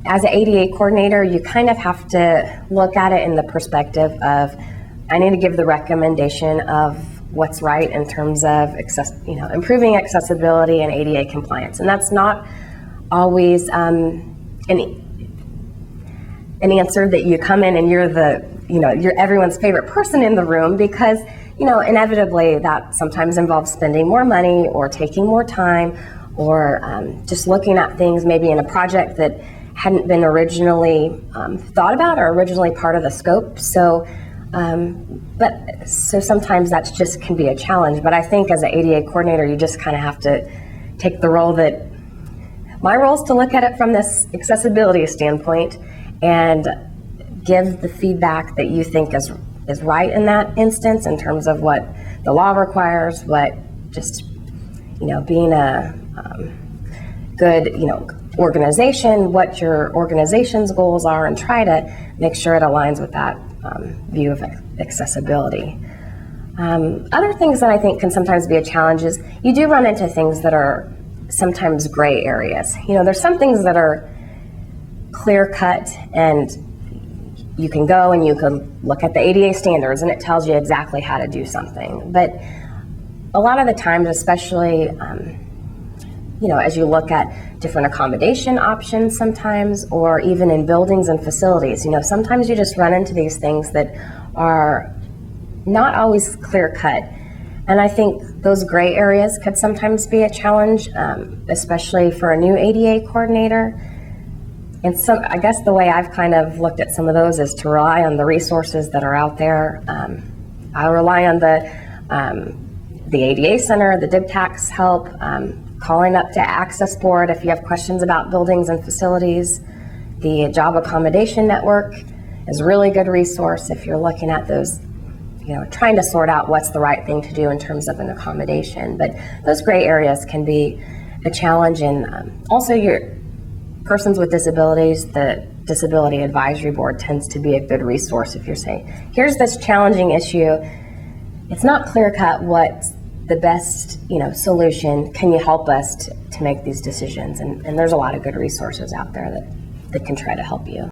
as an ADA coordinator, you kind of have to look at it in the perspective of, I need to give the recommendation of what's right in terms of improving accessibility and ADA compliance. And that's not always an answer that you come in and you're everyone's favorite person in the room, because inevitably that sometimes involves spending more money or taking more time, or just looking at things maybe in a project that hadn't been originally thought about or originally part of the scope. So sometimes that just can be a challenge. But I think as an ADA coordinator, you just kind of have to take the role that, my role is to look at it from this accessibility standpoint and give the feedback that you think is right in that instance, in terms of what the law requires, what just being a good organization, what your organization's goals are, and try to make sure it aligns with that view of accessibility. Other things that I think can sometimes be a challenge is you do run into things that are sometimes gray areas. There's some things that are clear cut, and you can go and you can look at the ADA standards and it tells you exactly how to do something. But a lot of the times, especially as you look at different accommodation options sometimes, or even in buildings and facilities, sometimes you just run into these things that are not always clear cut. And I think those gray areas could sometimes be a challenge, especially for a new ADA coordinator. And so I guess the way I've kind of looked at some of those is to rely on the resources that are out there. I rely on the ADA Center, the DibTax help, calling up to Access Board if you have questions about buildings and facilities. The Job Accommodation Network is a really good resource if you're looking at those, trying to sort out what's the right thing to do in terms of an accommodation. But those gray areas can be a challenge. And also your persons with disabilities, the Disability Advisory Board tends to be a good resource if you're saying, here's this challenging issue, it's not clear cut what's the best solution, can you help us to make these decisions? And there's a lot of good resources out there that can try to help you.